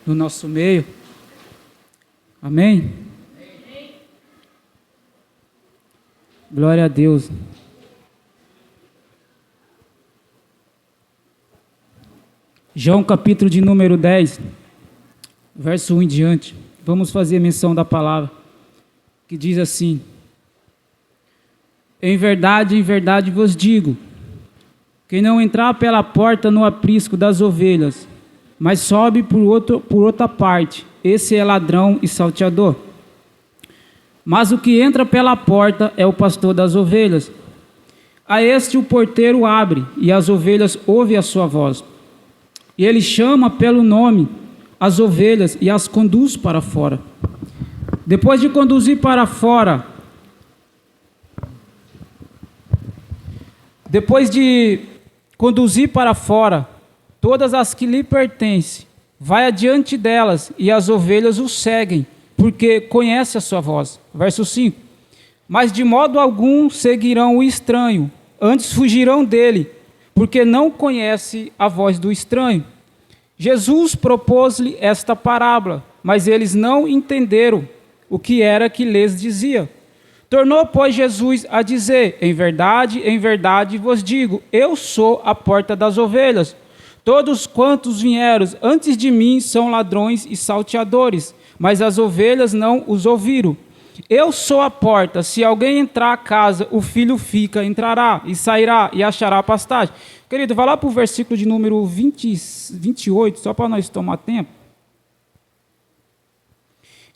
no nosso meio. Amém? Glória a Deus. João capítulo de número 10, verso 1 em diante. Vamos fazer menção da palavra, que diz assim: em verdade vos digo, quem não entrar pela porta no aprisco das ovelhas, mas sobe por outra parte, esse é ladrão e salteador. Mas o que entra pela porta é o pastor das ovelhas. A este o porteiro abre, e as ovelhas ouvem a sua voz. E ele chama pelo nome as ovelhas e as conduz para fora. Depois de conduzir para fora, todas as que lhe pertencem, vai adiante delas, e as ovelhas o seguem, porque conhece a sua voz. Verso 5. Mas de modo algum seguirão o estranho, antes fugirão dele, porque não conhece a voz do estranho. Jesus propôs-lhe esta parábola, mas eles não entenderam o que era que lhes dizia. Tornou, pois, Jesus a dizer: em verdade vos digo, eu sou a porta das ovelhas. Todos quantos vieram antes de mim são ladrões e salteadores, mas as ovelhas não os ouviram. Eu sou a porta, se alguém entrar a casa, o filho entrará e sairá e achará pastagem. Querido, vai lá para o versículo de número 28, só para nós tomar tempo.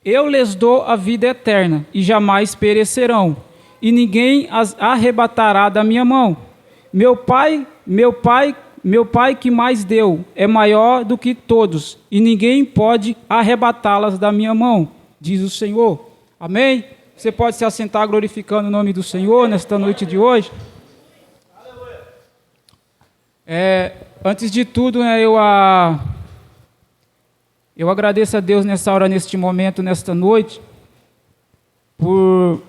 Eu lhes dou a vida eterna, e jamais perecerão, e ninguém as arrebatará da minha mão. Meu Pai que mais deu é maior do que todos, e ninguém pode arrebatá-las da minha mão, diz o Senhor. Amém? Você pode se assentar glorificando o nome do Senhor nesta noite de hoje. Antes de tudo, eu agradeço a Deus nessa hora, neste momento, nesta noite, por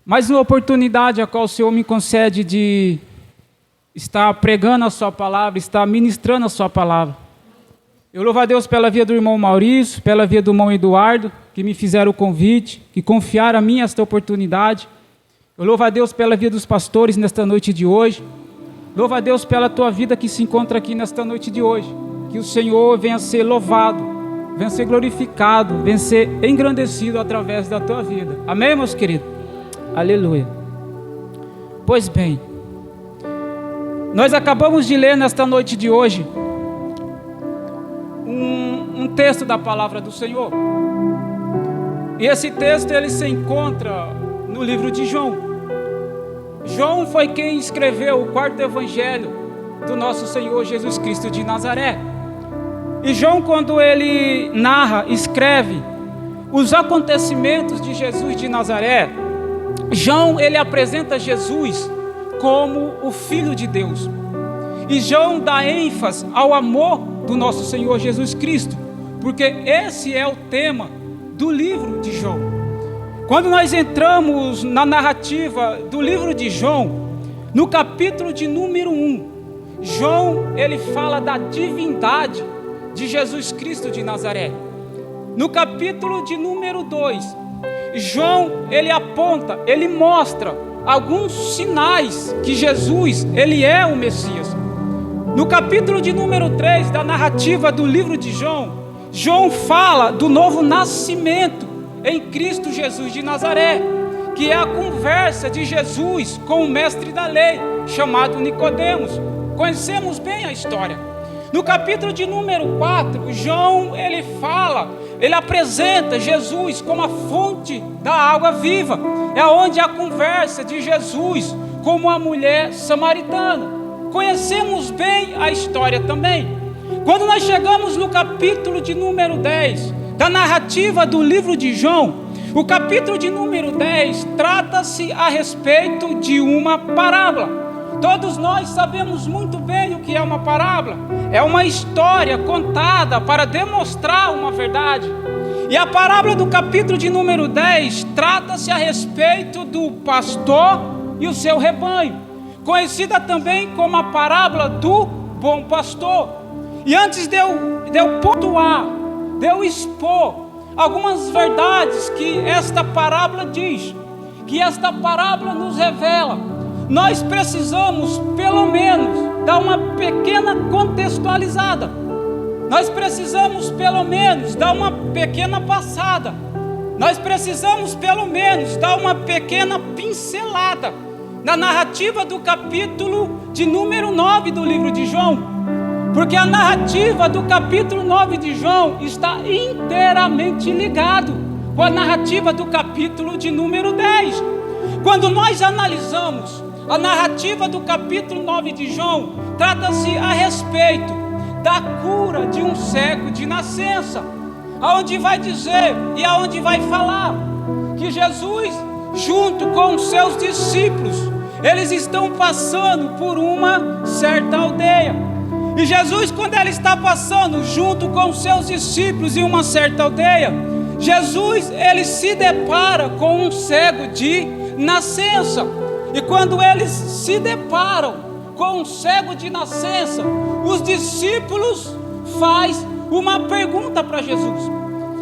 mais uma oportunidade a qual o Senhor me concede de estar pregando a sua palavra, estar ministrando a sua palavra. Eu louvo a Deus pela vida do irmão Maurício, pela vida do irmão Eduardo, que me fizeram o convite, que confiaram a mim esta oportunidade. Eu louvo a Deus pela vida dos pastores nesta noite de hoje. Louvo a Deus pela tua vida que se encontra aqui nesta noite de hoje. Que o Senhor venha ser louvado, venha ser glorificado, venha ser engrandecido através da tua vida. Amém, meus queridos? Aleluia. Pois bem, nós acabamos de ler nesta noite de hoje um texto da palavra do Senhor. E esse texto ele se encontra no livro de João. João foi quem escreveu o quarto evangelho do nosso Senhor Jesus Cristo de Nazaré. E João, quando ele narra, escreve os acontecimentos de Jesus de Nazaré, João ele apresenta Jesus como o Filho de Deus. E João dá ênfase ao amor do nosso Senhor Jesus Cristo, porque esse é o tema do livro de João. Quando nós entramos na narrativa do livro de João, no capítulo de número 1, João ele fala da divindade de Jesus Cristo de Nazaré. No capítulo de número 2, João ele aponta, ele mostra alguns sinais que Jesus ele é o Messias. No capítulo de número 3 da narrativa do livro de João, João fala do novo nascimento em Cristo Jesus de Nazaré, que é a conversa de Jesus com o mestre da lei, chamado Nicodemos. Conhecemos bem a história. No capítulo de número 4, João ele apresenta Jesus como a fonte da água viva. É onde a conversa de Jesus com uma mulher samaritana. Conhecemos bem a história também. Quando nós chegamos no capítulo de número 10, da narrativa do livro de João, o capítulo de número 10 trata-se a respeito de uma parábola. Todos nós sabemos muito bem o que é uma parábola. É uma história contada para demonstrar uma verdade. E a parábola do capítulo de número 10 trata-se a respeito do pastor e o seu rebanho, conhecida também como a parábola do bom pastor. E antes de eu de eu pontuar, de eu expor algumas verdades que esta parábola diz, que esta parábola nos revela, nós precisamos pelo menos dar uma pequena contextualizada. Nós precisamos pelo menos dar uma pequena passada. Nós precisamos pelo menos dar uma pequena pincelada na narrativa do capítulo de número 9 do livro de João. Porque a narrativa do capítulo 9 de João está inteiramente ligado com a narrativa do capítulo de número 10. Quando nós analisamos a narrativa do capítulo 9 de João, trata-se a respeito da cura de um cego de nascença, aonde vai dizer e aonde vai falar que Jesus, junto com os seus discípulos, eles estão passando por uma certa aldeia. E Jesus, quando ele está passando junto com os seus discípulos em uma certa aldeia, Jesus, ele se depara com um cego de nascença. E quando eles se deparam com um cego de nascença, os discípulos fazem uma pergunta para Jesus.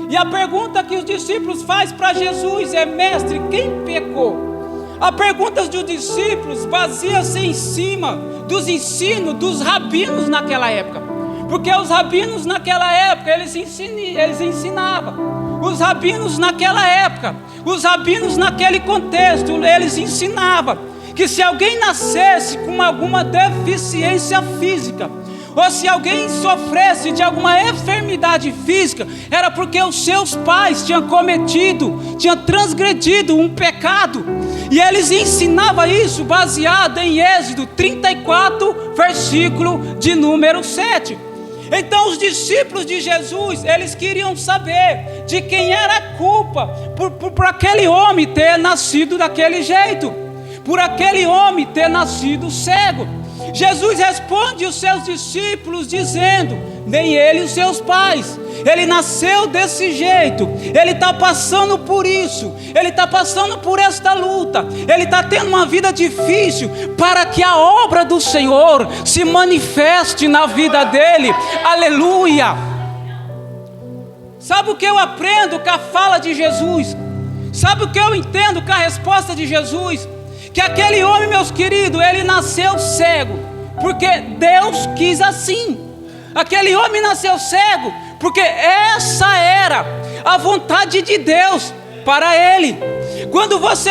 E a pergunta que os discípulos fazem para Jesus é: mestre, quem pecou? A pergunta dos discípulos baseia-se em cima dos ensinos dos rabinos naquela época. Porque os rabinos naquela época, eles ensinavam. Os rabinos naquela época, os rabinos naquele contexto, eles ensinavam que se alguém nascesse com alguma deficiência física, ou se alguém sofresse de alguma enfermidade física, era porque os seus pais tinham transgredido um pecado. E eles ensinavam isso baseado em Êxodo 34, versículo de número 7. Então os discípulos de Jesus, eles queriam saber de quem era a culpa por aquele homem ter nascido daquele jeito, por aquele homem ter nascido cego. Jesus responde aos seus discípulos dizendo: nem ele e os seus pais, ele nasceu desse jeito, ele está passando por isso, ele está passando por esta luta, ele está tendo uma vida difícil, para que a obra do Senhor se manifeste na vida dele. Aleluia! Sabe o que eu aprendo com a fala de Jesus? Sabe o que eu entendo com a resposta de Jesus? Que aquele homem, meus queridos, ele nasceu cego, porque Deus quis assim. Aquele homem nasceu cego, porque essa era a vontade de Deus para ele.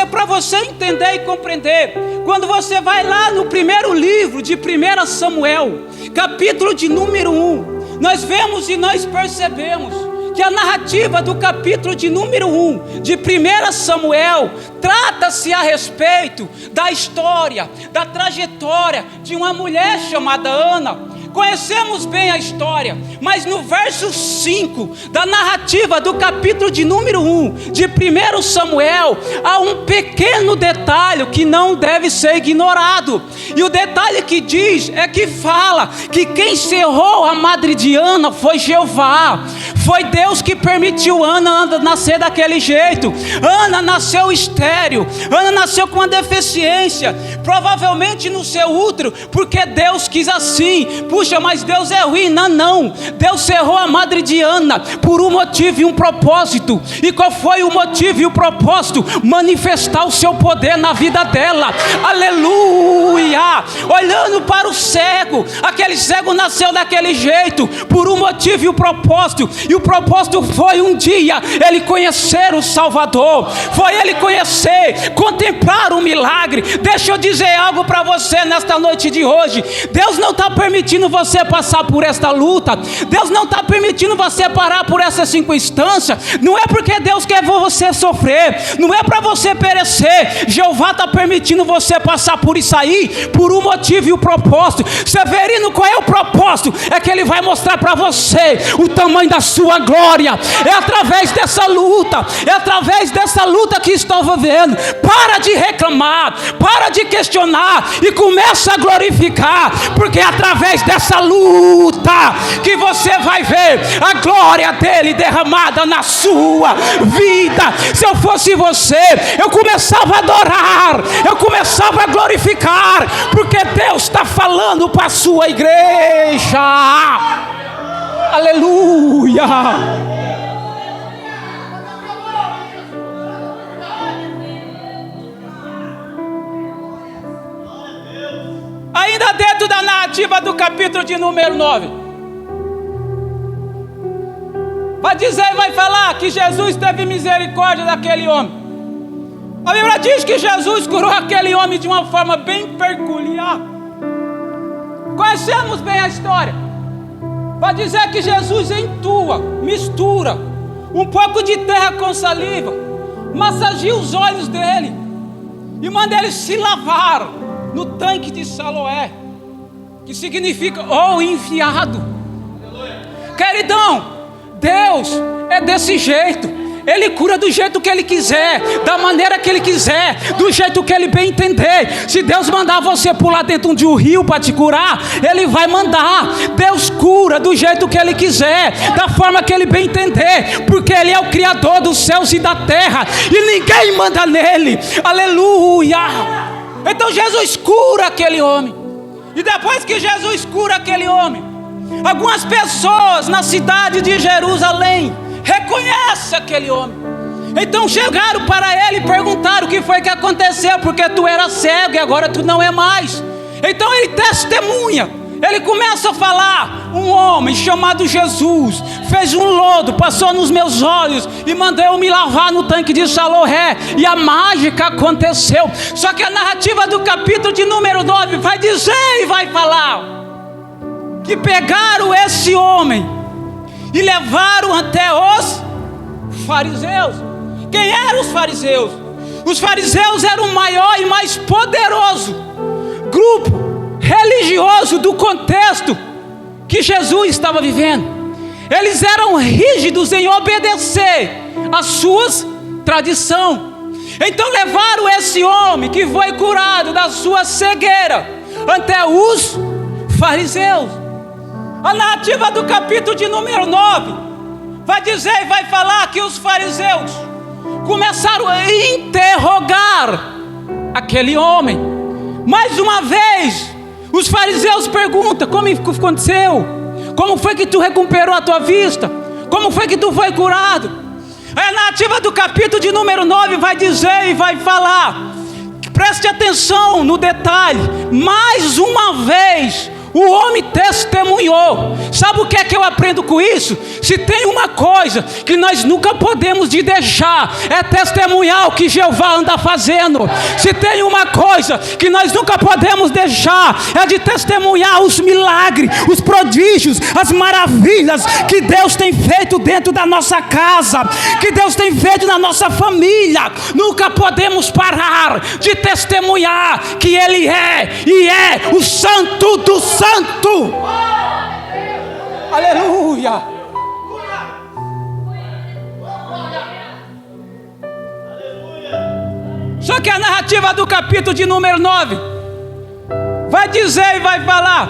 Para você entender e compreender, quando você vai lá no primeiro livro de 1 Samuel, capítulo de número 1, nós vemos e nós percebemos que a narrativa do capítulo de número 1 de 1 Samuel trata-se a respeito da história, da trajetória de uma mulher chamada Ana. Conhecemos bem a história, mas no verso 5 da narrativa do capítulo de número 1 de 1 Samuel, há um pequeno detalhe que não deve ser ignorado. E o detalhe que diz é que fala que quem cerrou a madre de Ana foi Jeová. Foi Deus que permitiu Ana nascer daquele jeito. Ana nasceu estéril, Ana nasceu com uma deficiência, provavelmente no seu útero, porque Deus quis assim. Puxa, mas Deus é ruim. Não, Deus cerrou a madre de Ana por um motivo e um propósito. E qual foi o motivo e o propósito? Manifestar o seu poder na vida dela. Aleluia! Olhando para o cego, aquele cego nasceu daquele jeito por um motivo e um propósito. E o propósito foi um dia ele conhecer o Salvador, foi ele conhecer, contemplar o milagre. Deixa eu dizer algo para você nesta noite de hoje. Deus não está permitindo você passar por esta luta, Deus não está permitindo você parar por essa circunstância. Não é porque Deus quer você sofrer, não é para você perecer. Jeová está permitindo você passar por isso aí, por um motivo e um propósito. Severino, qual é o propósito? É que ele vai mostrar para você o tamanho da sua glória. É através dessa luta, que estou vivendo. Para de reclamar, para de questionar e começa a glorificar, porque é através dessa luta que você vai ver a glória dele derramada na sua vida. Se eu fosse você, eu começava a adorar, eu começava a glorificar, porque Deus está falando para a sua igreja. Aleluia! Ainda dentro da narrativa do capítulo de número 9, vai dizer e vai falar que Jesus teve misericórdia daquele homem. A Bíblia diz que Jesus curou aquele homem de uma forma bem peculiar. Conhecemos bem a história. Vai dizer que Jesus mistura um pouco de terra com saliva, massageia os olhos dele e manda ele se lavar no tanque de Siloé, que significa enviado. Queridão, Deus é desse jeito. Ele cura do jeito que Ele quiser, da maneira que Ele quiser, do jeito que Ele bem entender. Se Deus mandar você pular dentro de um rio para te curar, Ele vai mandar. Deus cura do jeito que Ele quiser, da forma que Ele bem entender, porque Ele é o Criador dos céus e da terra, e ninguém manda nele. Aleluia! Então Jesus cura aquele homem. E depois que Jesus cura aquele homem, algumas pessoas na cidade de Jerusalém reconhecem aquele homem. Então chegaram para ele e perguntaram o que foi que aconteceu, porque tu era cego e agora tu não é mais. Então ele testemunha, ele começa a falar: um homem chamado Jesus fez um lodo, passou nos meus olhos e mandou eu me lavar no tanque de Siloé, e a mágica aconteceu. Só que a narrativa do capítulo de número 9 vai dizer e vai falar que pegaram esse homem e levaram até os fariseus. Quem eram os fariseus? Os fariseus eram o maior e mais poderoso grupo religioso do contexto que Jesus estava vivendo. Eles eram rígidos em obedecer às suas tradições. Então levaram esse homem que foi curado da sua cegueira até os fariseus. A narrativa do capítulo de número 9 vai dizer e vai falar que os fariseus começaram a interrogar aquele homem. Mais uma vez, os fariseus perguntam: como aconteceu? Como foi que tu recuperou a tua vista? Como foi que tu foi curado? A narrativa do capítulo de número 9 vai dizer e vai falar, preste atenção no detalhe, mais uma vez o homem testemunhou. Sabe o que é que eu aprendo com isso? Se tem uma coisa que nós nunca podemos de deixar, é testemunhar o que Jeová anda fazendo. Se tem uma coisa que nós nunca podemos deixar, é de testemunhar os milagres, os prodígios, as maravilhas que Deus tem feito dentro da nossa casa, que Deus tem feito na nossa família. Nunca podemos parar de testemunhar que Ele é e é o Santo do Santo. Aleluia! Só que a narrativa do capítulo de número 9 vai dizer e vai falar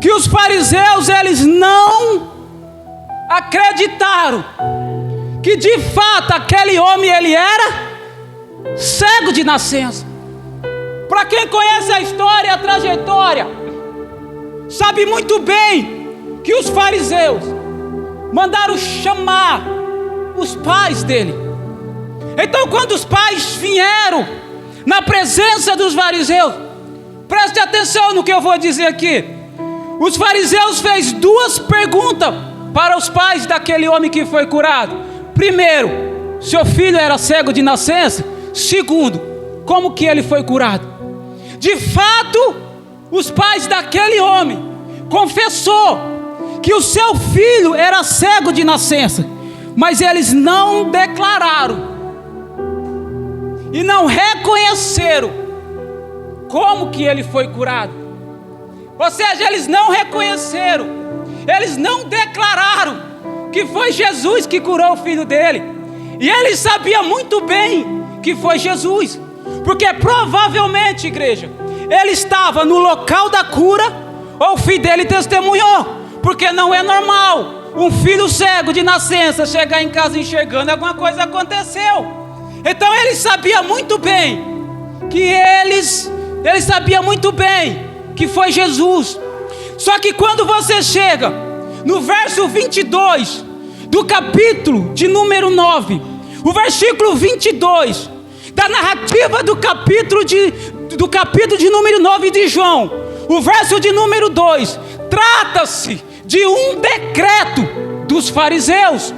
que os fariseus, eles não acreditaram que de fato aquele homem, ele era cego de nascença. Para quem conhece a história e a trajetória, sabe muito bem que os fariseus mandaram chamar os pais dele. Então quando os pais vieram na presença dos fariseus, preste atenção no que eu vou dizer aqui. Os fariseus fez duas perguntas para os pais daquele homem que foi curado. Primeiro, seu filho era cego de nascença. Segundo, como que ele foi curado? De fato, os pais daquele homem confessou que o seu filho era cego de nascença, mas eles não declararam e não reconheceram como que ele foi curado. Ou seja, eles não reconheceram, eles não declararam que foi Jesus que curou o filho dele. E eles sabiam muito bem que foi Jesus, porque provavelmente, igreja, ele estava no local da cura, ou o filho dele testemunhou, porque não é normal um filho cego de nascença chegar em casa enxergando, alguma coisa aconteceu. Então ele sabia muito bem que eles sabia muito bem que foi Jesus. Só que quando você chega no verso 22 do capítulo de número 9, o versículo 22 da narrativa do capítulo de número 9 de João, o verso de número 2, trata-se de um decreto dos fariseus.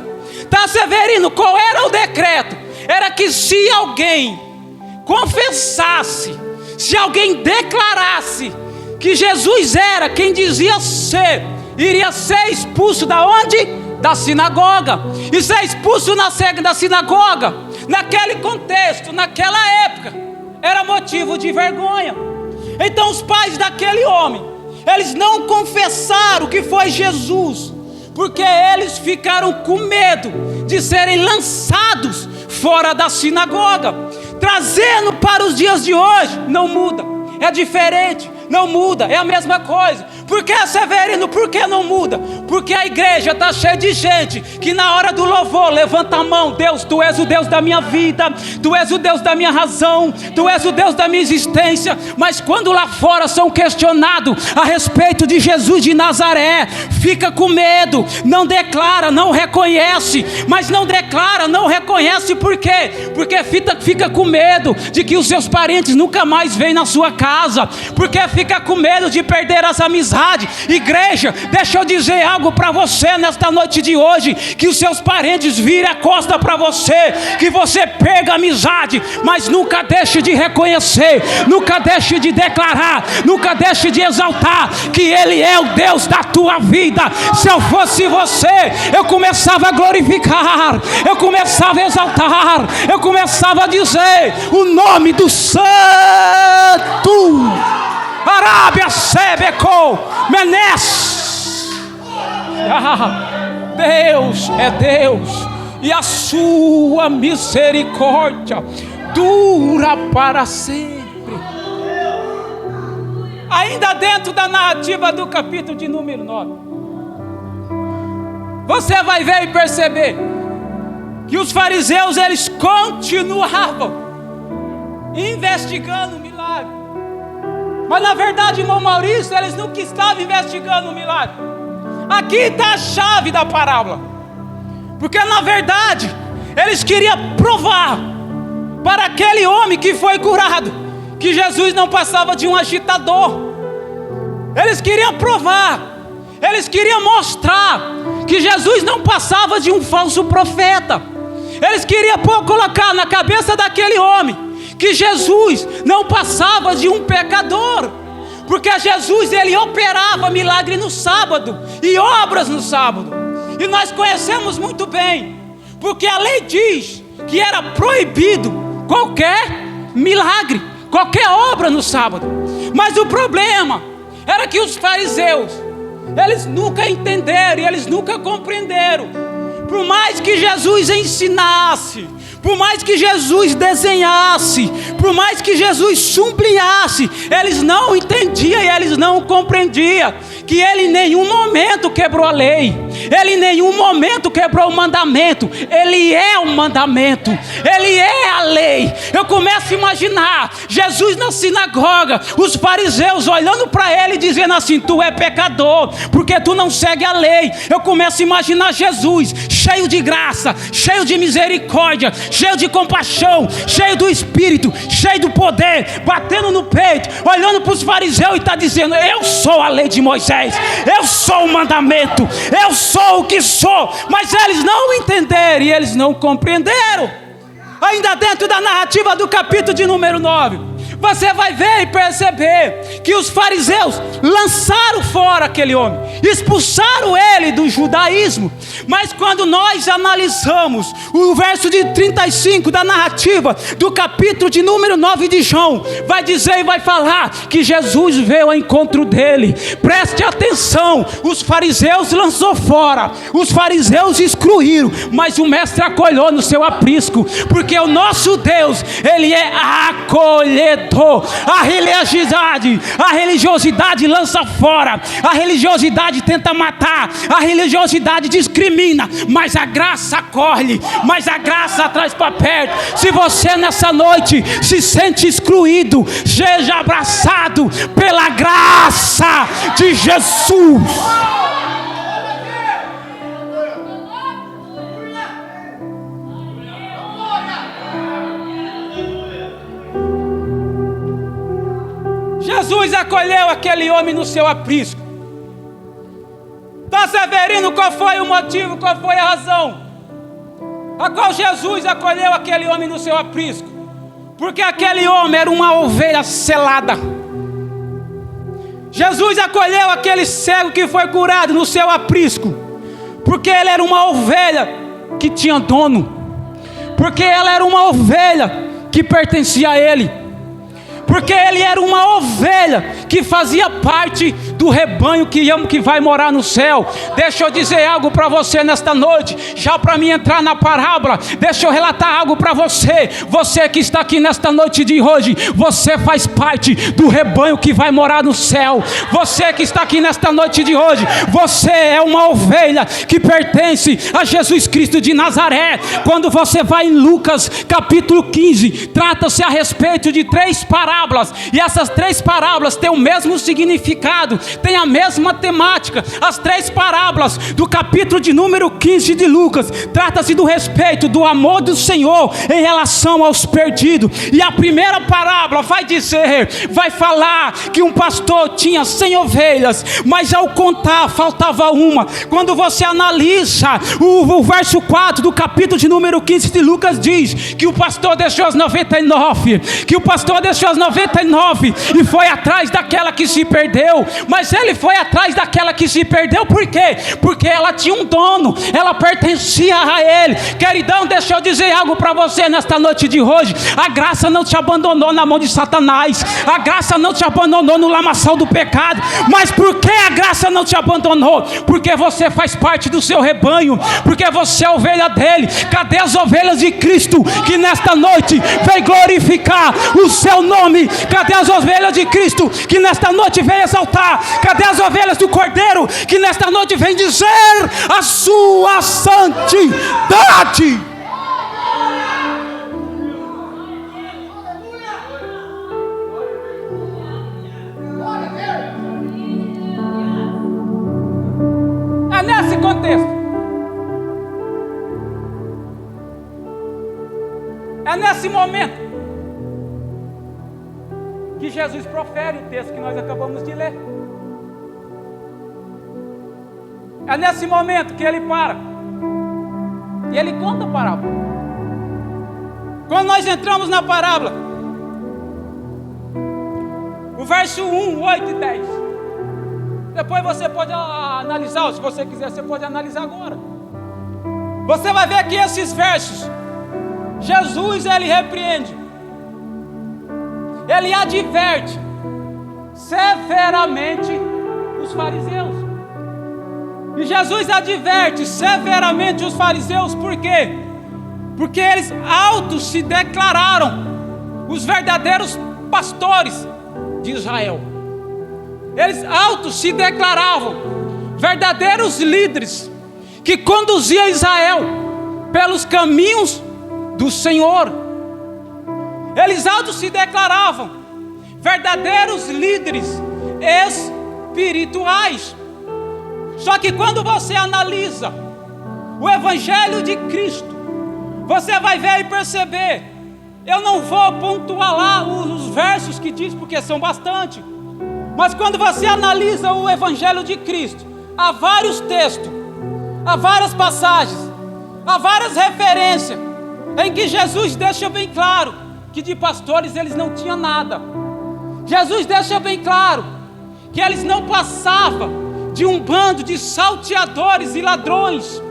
Tá, Severino, qual era o decreto? Era que se alguém confessasse, se alguém declarasse que Jesus era quem dizia ser, iria ser expulso da onde? Da sinagoga. E ser expulso da sinagoga, naquele contexto, naquela época, era motivo de vergonha. Então os pais daquele homem, eles não confessaram que foi Jesus, porque eles ficaram com medo de serem lançados fora da sinagoga. Trazendo para os dias de hoje, não muda, é diferente, não muda, é a mesma coisa. Por que, Severino, por que não muda? Porque a igreja está cheia de gente que na hora do louvor levanta a mão: Deus, Tu és o Deus da minha vida, Tu és o Deus da minha razão, Tu és o Deus da minha existência. Mas quando lá fora são questionados a respeito de Jesus de Nazaré, fica com medo, não declara, não reconhece. Mas não declara, não reconhece por quê? Porque fica com medo de que os seus parentes nunca mais venham na sua casa, porque fica com medo de perder as amizades. Igreja, deixa eu dizer algo para você nesta noite de hoje: que os seus parentes virem a costa para você, que você perca a amizade, mas nunca deixe de reconhecer, nunca deixe de declarar, nunca deixe de exaltar que Ele é o Deus da tua vida. Se eu fosse você, eu começava a glorificar, eu começava a exaltar, eu começava a dizer o nome do Santo. Arábia Sebeco Menes. Deus é Deus, e a sua misericórdia dura para sempre. Ainda dentro da narrativa do capítulo de número 9, você vai ver e perceber que os fariseus, eles continuavam investigando o milagre. Mas na verdade, irmão Maurício, eles nunca estavam investigando o milagre. Aqui está a chave da parábola. Porque na verdade, eles queriam provar para aquele homem que foi curado que Jesus não passava de um agitador. Eles queriam provar, eles queriam mostrar que Jesus não passava de um falso profeta. Eles queriam colocar na cabeça daquele homem que Jesus não passava de um pecador, porque Jesus, ele operava milagre no sábado e obras no sábado. E nós conhecemos muito bem, porque a lei diz que era proibido qualquer milagre, qualquer obra no sábado. Mas o problema era que os fariseus, eles nunca entenderam e eles nunca compreenderam. Por mais que Jesus ensinasse, por mais que Jesus desenhasse, por mais que Jesus sublinhasse, eles não entendiam e eles não compreendiam que Ele em nenhum momento quebrou a lei, Ele em nenhum momento quebrou o mandamento. Ele é o mandamento, Ele é a lei. Eu começo a imaginar Jesus na sinagoga, os fariseus olhando para Ele e dizendo assim: Tu é pecador, porque tu não segue a lei. Eu começo a imaginar Jesus cheio de graça, cheio de misericórdia, cheio de compaixão, cheio do Espírito, cheio do poder, batendo no peito, olhando para os fariseus e está dizendo: Eu sou a lei de Moisés, eu sou o mandamento, eu sou o que sou. Mas eles não entenderam e eles não compreenderam. Ainda dentro da narrativa do capítulo de número 9, você vai ver e perceber que os fariseus lançaram fora aquele homem, expulsaram ele do judaísmo. Mas quando nós analisamos o verso de 35 da narrativa do capítulo de número 9 de João, vai dizer e vai falar que Jesus veio ao encontro dele. Preste atenção, os fariseus lançou fora, os fariseus excluíram, mas o mestre acolheu no seu aprisco, porque o nosso Deus, Ele é acolhedor. A religiosidade lança fora, a religiosidade tenta matar, a religiosidade discrimina, mas a graça acolhe, mas a graça traz para perto. Se você nessa noite se sente excluído, seja abraçado pela graça de Jesus. Jesus acolheu aquele homem no seu aprisco. Está Severino, qual foi o motivo, qual foi a razão a qual Jesus acolheu aquele homem no seu aprisco? Porque aquele homem era uma ovelha selada. Jesus acolheu aquele cego que foi curado no seu aprisco, porque ele era uma ovelha que tinha dono, porque ela era uma ovelha que pertencia a ele, porque ele era uma ovelha que fazia parte do rebanho que vai morar no céu. Deixa eu dizer algo para você nesta noite, já para mim entrar na parábola, deixa eu relatar algo para você. Você que está aqui nesta noite de hoje, você faz parte do rebanho que vai morar no céu. Você que está aqui nesta noite de hoje, você é uma ovelha que pertence a Jesus Cristo de Nazaré. Quando você vai em Lucas capítulo 15, trata-se a respeito de 3 parábolas, e essas 3 parábolas têm o mesmo significado, têm a mesma temática. As 3 parábolas do capítulo de número 15 de Lucas trata-se do respeito, do amor do Senhor em relação aos perdidos. E a primeira parábola vai falar que um pastor tinha 100 ovelhas, mas ao contar faltava uma. Quando você analisa o verso 4 do capítulo de número 15 de Lucas, diz que o pastor deixou as 99, e foi atrás daquela que se perdeu. Mas ele foi atrás daquela que se perdeu por quê? Porque ela tinha um dono, ela pertencia a ele. Queridão, deixa eu dizer algo para você nesta noite de hoje. A graça não te abandonou na mão de Satanás, a graça não te abandonou no lamaçal do pecado. Mas por que a graça não te abandonou? Porque você faz parte do seu rebanho, porque você é ovelha dele. Cadê as ovelhas de Cristo que nesta noite vem glorificar o seu nome? Cadê as ovelhas de Cristo que nesta noite vem exaltar? Cadê as ovelhas do Cordeiro que nesta noite vem dizer a sua santidade? É nesse contexto, é nesse momento que Jesus profere o texto que nós acabamos de ler. É nesse momento que ele para e ele conta a parábola. Quando nós entramos na parábola, o verso 1, 8 e 10, depois você pode analisar, ou se você quiser, você pode analisar agora. Você vai ver que esses versos, Jesus ele repreende, ele adverte severamente os fariseus. E Jesus adverte severamente os fariseus, por quê? Porque eles autos se declararam os verdadeiros pastores de Israel. Eles autos se declaravam verdadeiros líderes que conduziam Israel pelos caminhos do Senhor. Eles autos se declaravam verdadeiros líderes espirituais. Só que quando você analisa o Evangelho de Cristo, você vai ver e perceber. Eu não vou pontuar lá os versos que diz, porque são bastante. Mas quando você analisa o Evangelho de Cristo, há vários textos, há várias passagens, há várias referências em que Jesus deixa bem claro que de pastores eles não tinham nada. Jesus deixa bem claro que eles não passavam de um bando de salteadores e ladrões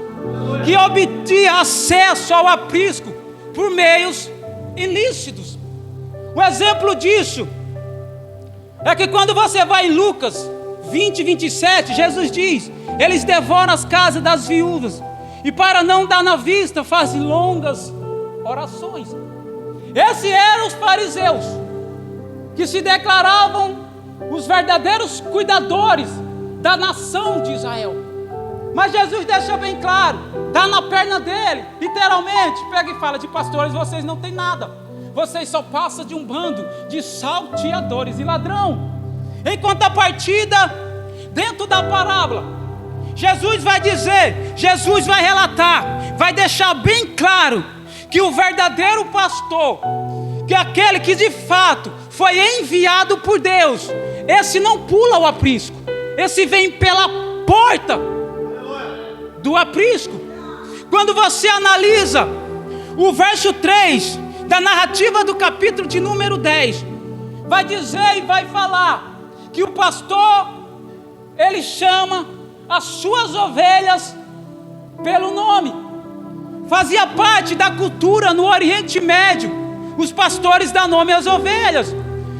que obtinha acesso ao aprisco por meios ilícitos. Um exemplo disso é que quando você vai em Lucas 20, 27, Jesus diz: eles devoram as casas das viúvas e para não dar na vista fazem longas orações. Esses eram os fariseus que se declaravam os verdadeiros cuidadores da nação de Israel. Mas Jesus deixa bem claro, dá na perna dele, literalmente, pega e fala: de pastores vocês não têm nada, vocês só passam de um bando de salteadores e ladrão. Em contrapartida, dentro da parábola, Jesus vai dizer, Jesus vai relatar, vai deixar bem claro que o verdadeiro pastor que aquele que de fato foi enviado por Deus, esse não pula o aprisco, esse vem pela porta do aprisco. Quando você analisa o verso 3 da narrativa do capítulo de número 10, vai dizer e vai falar que o pastor, ele chama as suas ovelhas pelo nome. Fazia parte da cultura no Oriente Médio, os pastores dão nome às ovelhas,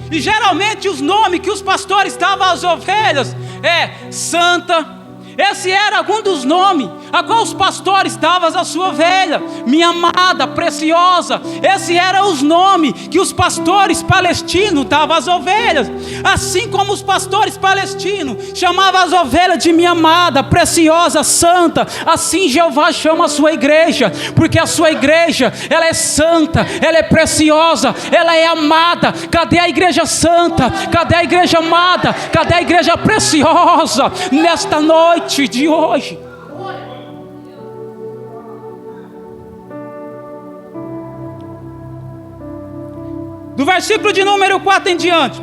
e geralmente os nomes que os pastores davam às ovelhas é Santa. Esse era um dos nomes a qual os pastores davam à sua ovelha, minha amada, preciosa. Esse era os nomes que os pastores palestinos davam às ovelhas. Assim como os pastores palestinos chamavam as ovelhas de minha amada, preciosa, santa, assim Jeová chama a sua igreja, porque a sua igreja, ela é santa, ela é preciosa, ela é amada. Cadê a igreja santa? Cadê a igreja amada? Cadê a igreja preciosa nesta noite de hoje? Do versículo de número 4 em diante,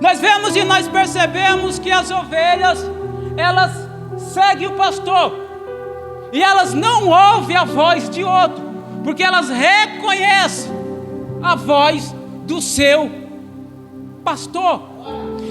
nós vemos e nós percebemos que as ovelhas, elas seguem o pastor, e elas não ouvem a voz de outro, porque elas reconhecem a voz do seu pastor.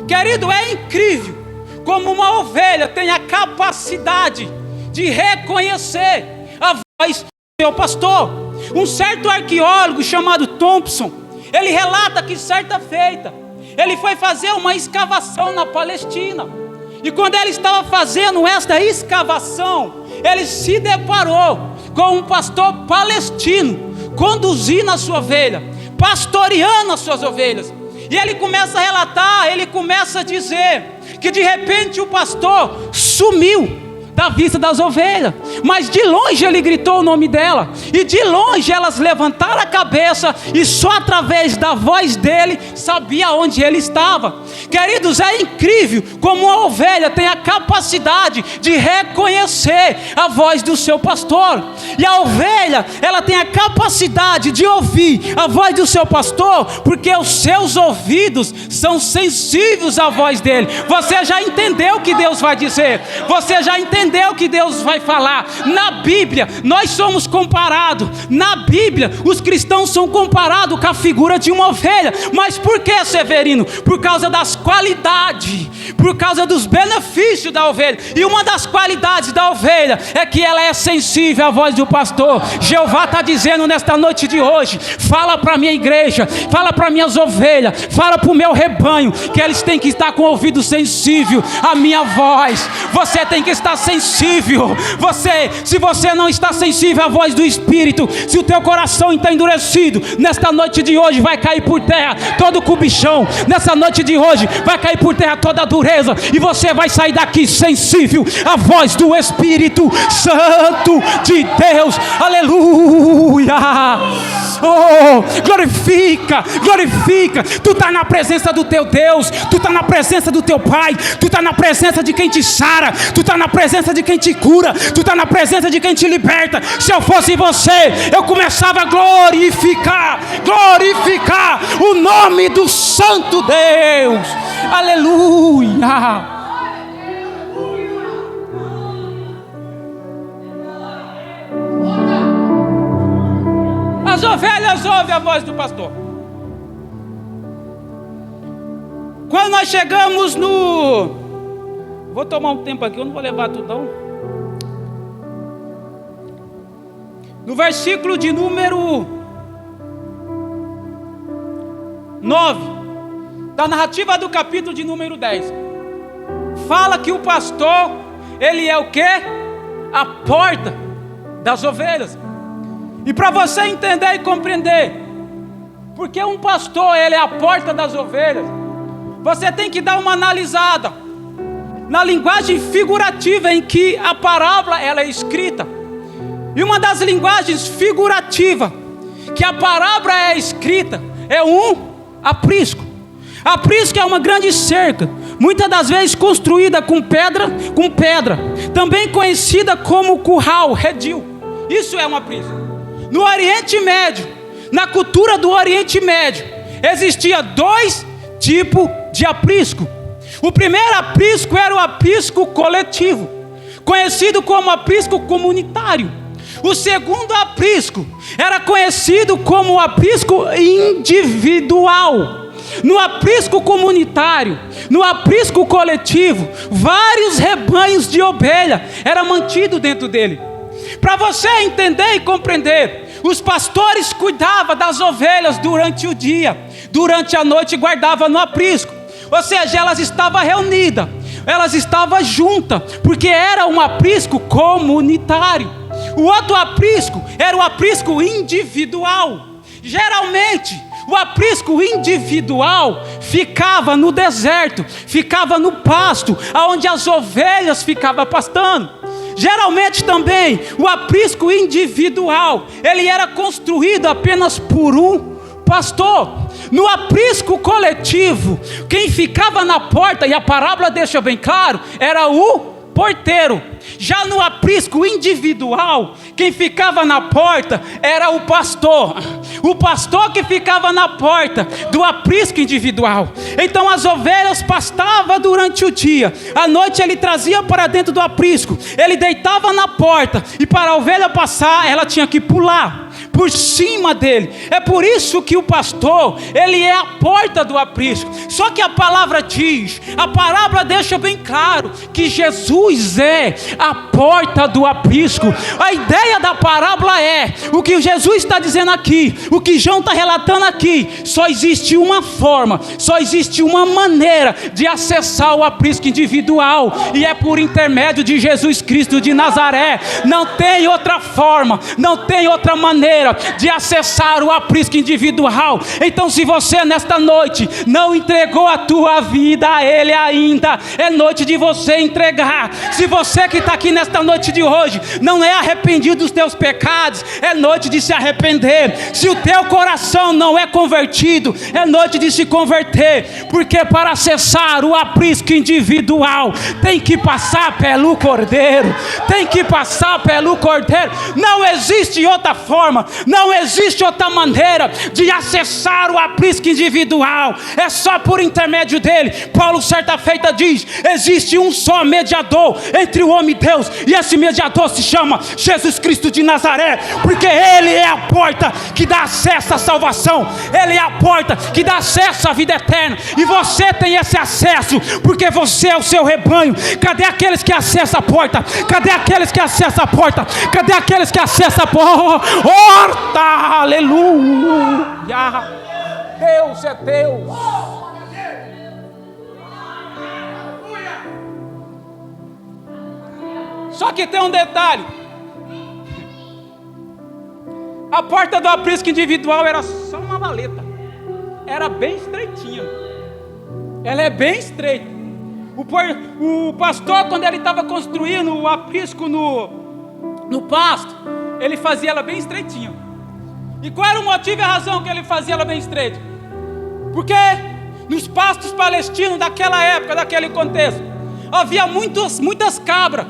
Querido, é incrível como uma ovelha tem a capacidade de reconhecer a voz do seu pastor. Um certo arqueólogo chamado Thompson, ele relata que certa feita ele foi fazer uma escavação na Palestina, e quando ele estava fazendo esta escavação, ele se deparou com um pastor palestino conduzindo a sua ovelha, pastoreando as suas ovelhas. E ele começa a relatar, ele começa a dizer que de repente o pastor sumiu da vista das ovelhas, mas de longe ele gritou o nome dela, e de longe elas levantaram a cabeça, e só através da voz dele sabia onde ele estava. Queridos, é incrível como uma ovelha tem a capacidade de reconhecer a voz do seu pastor, e a ovelha, ela tem a capacidade de ouvir a voz do seu pastor, porque os seus ouvidos são sensíveis à voz dele. Você já entendeu o que Deus vai dizer? Você já entendeu o que Deus vai falar? Na Bíblia nós somos comparados, na Bíblia os cristãos são comparados com a figura de uma ovelha. Mas por que, Severino? Por causa das qualidades, por causa dos benefícios da ovelha. E uma das qualidades da ovelha é que ela é sensível à voz do pastor. Jeová está dizendo nesta noite de hoje: fala para a minha igreja, fala para minhas ovelhas, fala para o meu rebanho, que eles têm que estar com o ouvido sensível à minha voz. Você tem que estar sensível. Se você não está sensível à voz do Espírito, se o teu coração está endurecido, nesta noite de hoje vai cair por terra todo cobichão. Nessa noite de hoje vai cair por terra toda a dureza, e você vai sair daqui sensível à voz do Espírito Santo de Deus. Aleluia! Oh, glorifica, glorifica. Tu está na presença do teu Deus, tu está na presença do teu Pai, tu está na presença de quem te sara, tu está na presença de quem te cura, tu está na presença de quem te liberta. Se eu fosse você, eu começava a glorificar o nome do Santo Deus. Aleluia. As ovelhas ouvem a voz do pastor. Quando nós chegamos no... Vou tomar um tempo aqui, eu não vou levar tudo não. No versículo de número 9, da narrativa do capítulo de número 10, fala que o pastor, ele é o quê? A porta das ovelhas. E para você entender e compreender porque um pastor, ele é a porta das ovelhas, você tem que dar uma analisada na linguagem figurativa em que a parábola ela é escrita. E uma das linguagens figurativas que a parábola é escrita é um aprisco. Aprisco é uma grande cerca, muitas das vezes construída com pedra, também conhecida como curral, redil. Isso é um aprisco. No Oriente Médio, Na cultura do Oriente Médio, existia 2 tipos de aprisco. O primeiro aprisco era o aprisco coletivo, conhecido como aprisco comunitário. O segundo aprisco era conhecido como o aprisco individual. No aprisco comunitário, no aprisco coletivo, vários rebanhos de ovelha eram mantidos dentro dele. Para você entender e compreender, os pastores cuidavam das ovelhas durante o dia, durante a noite guardavam no aprisco. Ou seja, elas estavam reunidas, elas estavam juntas, porque era um aprisco comunitário. O outro aprisco era o aprisco individual. Geralmente, o aprisco individual ficava no deserto, ficava no pasto, onde as ovelhas ficavam pastando. Geralmente também, o aprisco individual, ele era construído apenas por um pastor. No aprisco coletivo, quem ficava na porta, e a parábola deixa bem claro, era o porteiro. Já no aprisco individual, quem ficava na porta era o pastor. O pastor que ficava na porta do aprisco individual. Então as ovelhas pastavam durante o dia. À noite ele trazia para dentro do aprisco. Ele deitava na porta. E para a ovelha passar, ela tinha que pular por cima dele. É por isso que o pastor, ele é a porta do aprisco. Só que a palavra diz, a parábola deixa bem claro, que Jesus é a porta do aprisco. A ideia da parábola é, o que Jesus está dizendo aqui, o que João está relatando aqui, só existe uma forma, só existe uma maneira de acessar o aprisco individual, e é por intermédio de Jesus Cristo de Nazaré. Não tem outra forma, não tem outra maneira de acessar o aprisco individual. Então, se você nesta noite não entregou a tua vida a Ele ainda, é noite de você entregar. Se você que está aqui nesta noite de hoje não é arrependido dos teus pecados, é noite de se arrepender. Se o teu coração não é convertido, é noite de se converter, porque para acessar o aprisco individual tem que passar pelo Cordeiro, tem que passar pelo Cordeiro. Não existe outra forma, não existe outra maneira de acessar o aprisco individual, é só por intermédio dele. Paulo certa feita diz, existe um só mediador entre o homem e Deus, e esse mediador se chama Jesus Cristo de Nazaré, porque ele é a porta que dá acesso à salvação, ele é a porta que dá acesso à vida eterna, e você tem esse acesso, porque você é o seu rebanho. Cadê aqueles que acessam a porta? Cadê aqueles que acessam a porta? Cadê aqueles que acessam a porta? Aleluia! Deus é Deus. Só que tem um detalhe: a porta do aprisco individual era só uma valeta, era bem estreitinha, ela é bem estreita. O pastor, quando ele estava construindo o aprisco no pasto, ele fazia ela bem estreitinha. E qual era o motivo e a razão que ele fazia ela bem estreita? Porque nos pastos palestinos daquela época, daquele contexto, havia muitas cabras,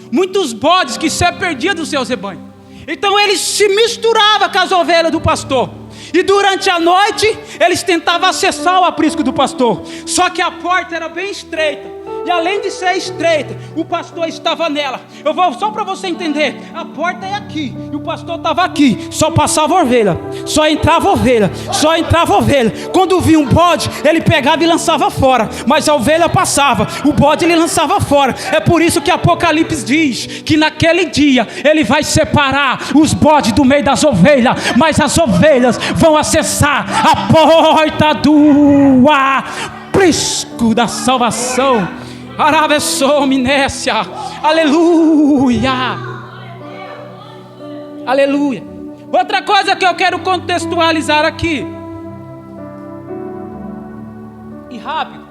muitos bodes que se perdiam dos seus rebanhos. Então eles se misturavam com as ovelhas do pastor, e durante a noite eles tentavam acessar o aprisco do pastor. Só que a porta era bem estreita, e além de ser estreita, o pastor estava nela. Eu vou só para você entender, a porta é aqui, e o pastor estava aqui. Só passava ovelha, só entrava ovelha, só entrava ovelha. Quando via um bode, ele pegava e lançava fora, mas a ovelha passava, o bode ele lançava fora. É por isso que Apocalipse diz que naquele dia ele vai separar os bodes do meio das ovelhas, mas as ovelhas vão acessar a porta do aprisco da salvação. Arabesominécia, aleluia, aleluia. Outra coisa que eu quero contextualizar aqui, e rápido,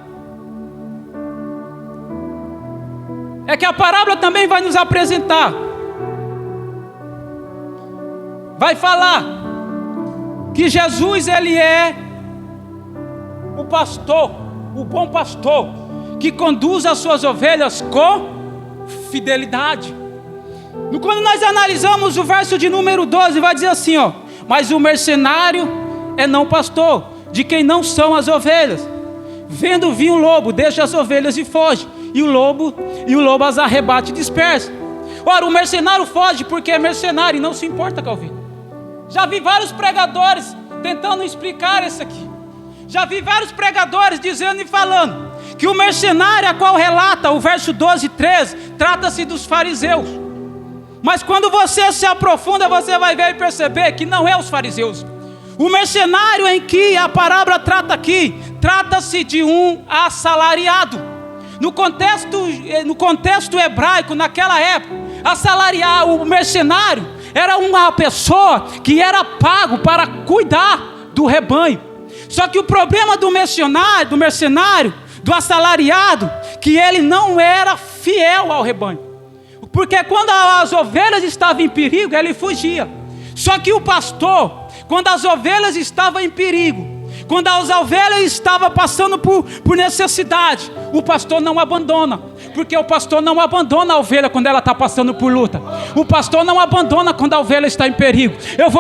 é que a parábola também vai nos apresentar, vai falar que Jesus ele é o pastor, o bom pastor, que conduz as suas ovelhas com fidelidade. Quando nós analisamos o verso de número 12, vai dizer assim, ó: Mas o mercenário é não pastor, de quem não são as ovelhas. Vendo vir um lobo, deixa as ovelhas e foge. E o lobo as arrebata e dispersa. Ora, o mercenário foge porque é mercenário e não se importa com a ovelha. Já vi vários pregadores tentando explicar isso aqui. Já vi vários pregadores dizendo e falando que o mercenário a qual relata o verso 12 e 13 trata-se dos fariseus. Mas quando você se aprofunda, você vai ver e perceber que não é os fariseus. O mercenário em que a parábola trata aqui, trata-se de um assalariado. No contexto hebraico, naquela época, o mercenário era uma pessoa que era pago para cuidar do rebanho. Só que o problema do mercenário, do assalariado, que ele não era fiel ao rebanho. Porque quando as ovelhas estavam em perigo, ele fugia. Só que o pastor, quando as ovelhas estavam em perigo, quando as ovelhas estavam passando por necessidade, o pastor não abandona. Porque o pastor não abandona a ovelha quando ela está passando por luta. O pastor não abandona quando a ovelha está em perigo. Eu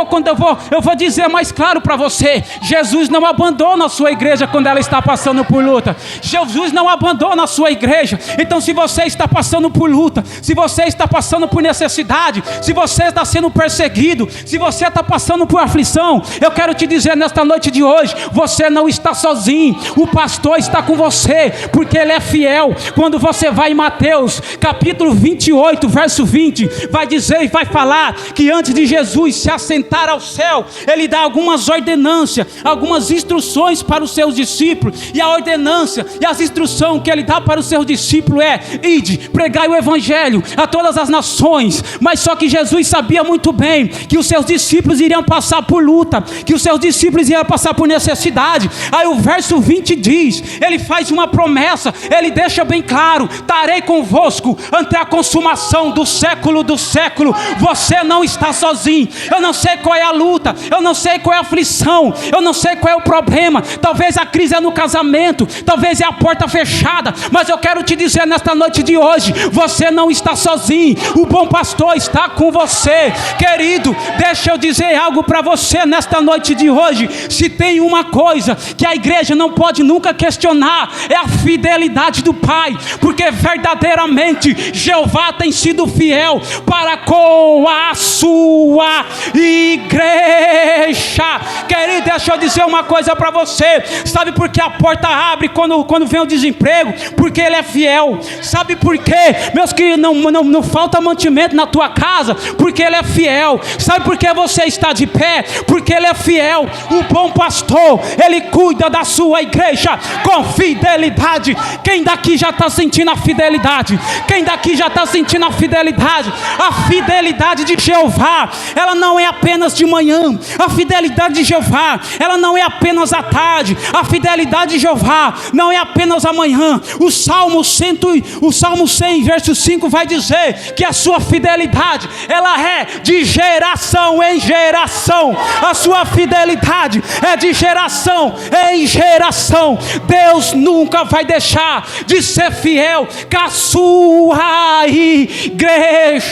vou dizer mais claro para você: Jesus não abandona a sua igreja quando ela está passando por luta. Jesus não abandona a sua igreja. Então, se você está passando por luta, se você está passando por necessidade, se você está sendo perseguido, se você está passando por aflição, eu quero te dizer nesta noite de hoje: você não está sozinho. O pastor está com você, porque ele é fiel. Quando você vai em Mateus capítulo 28, verso 20, vai dizer e vai falar que antes de Jesus se assentar ao céu, ele dá algumas ordenâncias, algumas instruções para os seus discípulos. E a ordenância e as instruções que ele dá para os seus discípulos é: ide, pregai o evangelho a todas as nações. Mas só que Jesus sabia muito bem que os seus discípulos iriam passar por luta, que os seus discípulos iriam passar por necessidade. Aí o verso 20 diz, ele faz uma promessa, ele deixa bem claro: estarei convosco até a consumação do século do século. Você não está sozinho. Eu não sei qual é a luta, eu não sei qual é a aflição, eu não sei qual é o problema. Talvez a crise é no casamento, talvez é a porta fechada, mas eu quero te dizer nesta noite de hoje: você não está sozinho. O bom pastor está com você. Querido, deixa eu dizer algo para você nesta noite de hoje. Se tem uma coisa que a igreja não pode nunca questionar, é a fidelidade do Pai, porque verdadeiramente Jeová tem sido fiel para com a sua igreja. Querido, deixa eu dizer uma coisa para você: sabe por que a porta abre quando vem o desemprego? Porque ele é fiel. Sabe por quê, meus queridos, não falta mantimento na tua casa? Porque ele é fiel. Sabe por que você está de pé? Porque ele é fiel. O bom pastor, ele cuida da sua igreja com fidelidade. Quem daqui já está sentindo a fidelidade? Quem daqui já está sentindo a fidelidade? A fidelidade de Jeová, ela não é apenas de manhã. A fidelidade de Jeová, ela não é apenas à tarde. A fidelidade de Jeová não é apenas amanhã. O Salmo 100, verso 5 vai dizer que a sua fidelidade, ela é de geração em geração. A sua fidelidade é de geração em geração. Deus nunca vai deixar de ser fiel com a sua igreja.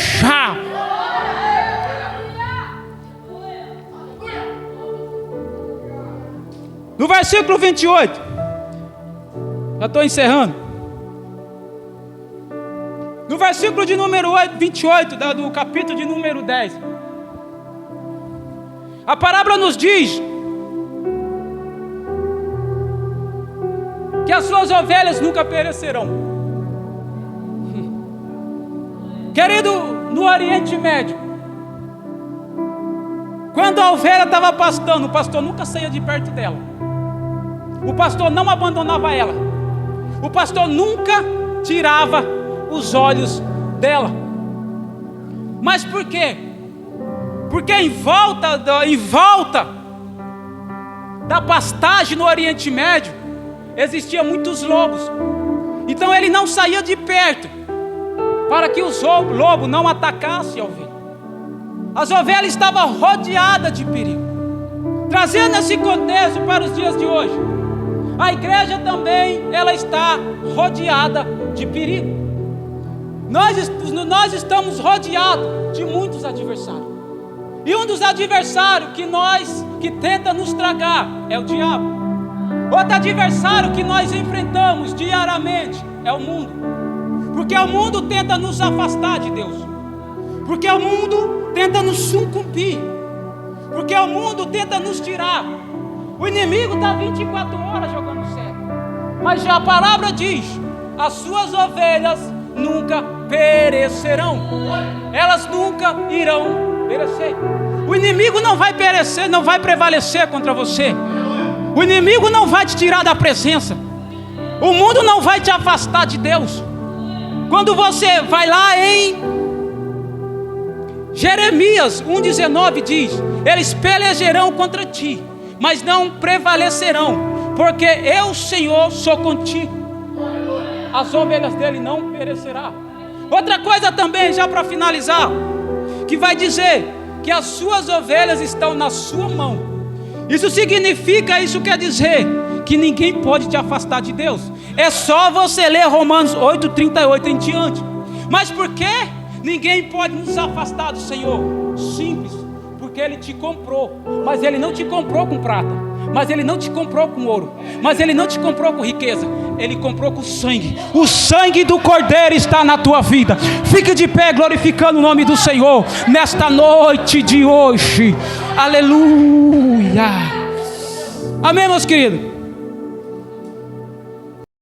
No versículo 28, já estou encerrando. No versículo de número 28 do capítulo de número 10, a parábola nos diz que as suas ovelhas nunca perecerão. Querido, no Oriente Médio, quando a ovelha estava pastando, o pastor nunca saía de perto dela. O pastor não abandonava ela. O pastor nunca tirava os olhos dela. Mas por quê? Porque em volta da pastagem no Oriente Médio existiam muitos lobos. Então ele não saía de perto para que os lobos não atacassem a ovelha. As ovelhas estavam rodeadas de perigo. Trazendo esse contexto para os dias de hoje, a igreja também, ela está rodeada de perigo. Nós estamos rodeados de muitos adversários. E um dos adversários que tenta nos tragar é o diabo. Outro adversário que nós enfrentamos diariamente é o mundo. Porque o mundo tenta nos afastar de Deus. Porque o mundo tenta nos sucumbir. Porque o mundo tenta nos tirar. O inimigo está 24 horas jogando certo. Mas já a palavra diz: as suas ovelhas nunca perecerão. Elas nunca irão perecer. O inimigo não vai perecer, não vai prevalecer contra você. O inimigo não vai te tirar da presença. O mundo não vai te afastar de Deus. Quando você vai lá em Jeremias 1,19 diz: eles pelejarão contra ti, mas não prevalecerão, porque eu, Senhor, sou contigo. As ovelhas dele não perecerão. Outra coisa também, já para finalizar, que vai dizer que as suas ovelhas estão na sua mão. Isso quer dizer que ninguém pode te afastar de Deus. É só você ler Romanos 8,38 em diante. Mas por que ninguém pode nos afastar do Senhor? Simples, porque Ele te comprou. Mas Ele não te comprou com prata, mas Ele não te comprou com ouro, mas Ele não te comprou com riqueza. Ele comprou com sangue. O sangue do Cordeiro está na tua vida. Fique de pé glorificando o nome do Senhor nesta noite de hoje. Aleluia. Amém, meus queridos?